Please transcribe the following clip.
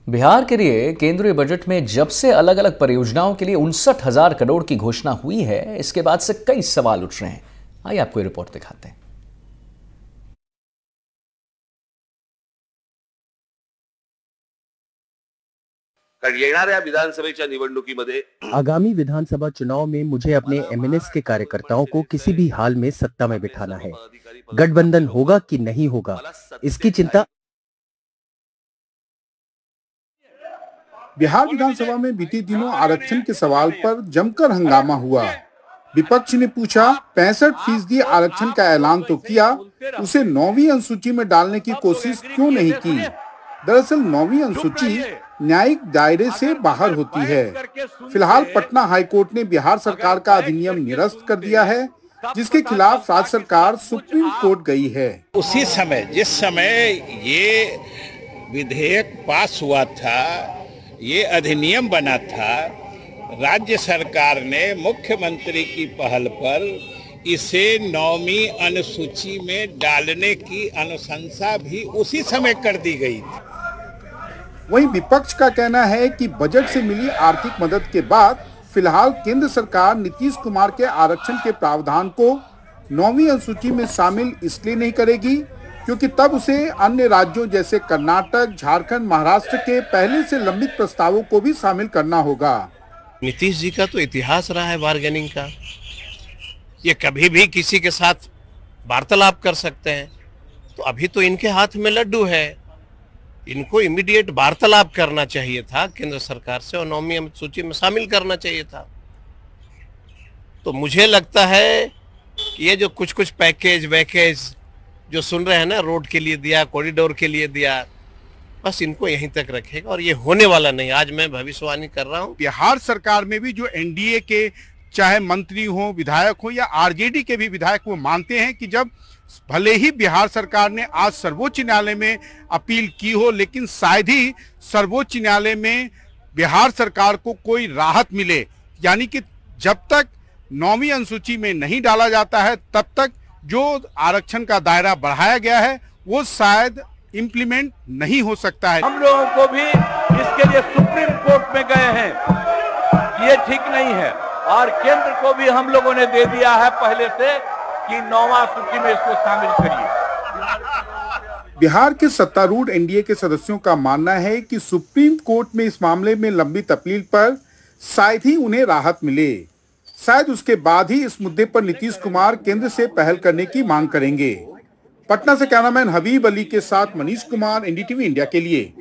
बिहार के लिए केंद्रीय बजट में जब से अलग अलग परियोजनाओं के लिए 59,000 करोड़ की घोषणा हुई है, इसके बाद से कई सवाल उठ रहे हैं। आइए आपको ये रिपोर्ट दिखाते हैं। कारण येणाऱ्या विधानसभेच्या निवडणुकीमध्ये आगामी विधानसभा चुनाव में मुझे अपने एमएनएस के कार्यकर्ताओं को किसी भी हाल में सत्ता में बिठाना है। गठबंधन होगा कि नहीं होगा, इसकी चिंता। बिहार विधानसभा में बीते दिनों आरक्षण के सवाल पर जमकर हंगामा हुआ। विपक्ष ने पूछा 65% आरक्षण का ऐलान तो किया, उसे 9वीं अनुसूची में डालने की कोशिश क्यों नहीं की। दरअसल 9वीं अनुसूची न्यायिक दायरे से बाहर होती है। फिलहाल पटना हाईकोर्ट ने बिहार सरकार का अधिनियम निरस्त कर दिया है, जिसके खिलाफ राज्य सरकार सुप्रीम कोर्ट गई है। उसी समय जिस समय ये विधेयक पास हुआ था, ये अधिनियम बना था, राज्य सरकार ने मुख्यमंत्री की पहल पर इसे 9वीं अनुसूची में डालने की अनुशंसा भी उसी समय कर दी गई थी। वहीं विपक्ष का कहना है कि बजट से मिली आर्थिक मदद के बाद फिलहाल केंद्र सरकार नीतीश कुमार के आरक्षण के प्रावधान को 9वीं अनुसूची में शामिल इसलिए नहीं करेगी क्योंकि तब उसे अन्य राज्यों जैसे कर्नाटक, झारखंड, महाराष्ट्र के पहले से लंबित प्रस्तावों को भी शामिल करना होगा। नीतीश जी का तो इतिहास रहा है बार्गेनिंग का। ये कभी भी किसी के साथ वार्तालाप कर सकते हैं, तो अभी तो इनके हाथ में लड्डू है। इनको इमीडिएट वार्तालाप करना चाहिए था केंद्र सरकार से और 9वीं अनुसूची में शामिल करना चाहिए था। तो मुझे लगता है कि ये जो कुछ पैकेज जो सुन रहे हैं ना, रोड के लिए दिया, कॉरिडोर के लिए दिया, बस इनको यहीं तक रखेगा और ये होने वाला नहीं। आज मैं भविष्यवाणी कर रहा हूँ। बिहार सरकार में भी जो एनडीए के चाहे मंत्री हो, विधायक हो या आरजेडी के भी विधायक, वो मानते हैं कि जब भले ही बिहार सरकार ने आज सर्वोच्च न्यायालय में अपील की हो, लेकिन शायद ही सर्वोच्च न्यायालय में बिहार सरकार को कोई राहत मिले। यानी कि जब तक 9वीं अनुसूची में नहीं डाला जाता है, तब तक जो आरक्षण का दायरा बढ़ाया गया है वो शायद इम्प्लीमेंट नहीं हो सकता है। हम लोगों को भी इसके लिए सुप्रीम कोर्ट में गए हैं, ये ठीक नहीं है, और केंद्र को भी हम लोगों ने दे दिया है पहले से कि 9वां सूची में इसको शामिल करिए। बिहार के सत्तारूढ़ एनडीए के सदस्यों का मानना है कि सुप्रीम कोर्ट में इस मामले में लंबित अपील पर शायद ही उन्हें राहत मिले। शायद उसके बाद ही इस मुद्दे पर नीतीश कुमार केंद्र से पहल करने की मांग करेंगे। पटना से कैमरामैन हबीब अली के साथ मनीष कुमार, एनडीटीवी इंडिया के लिए।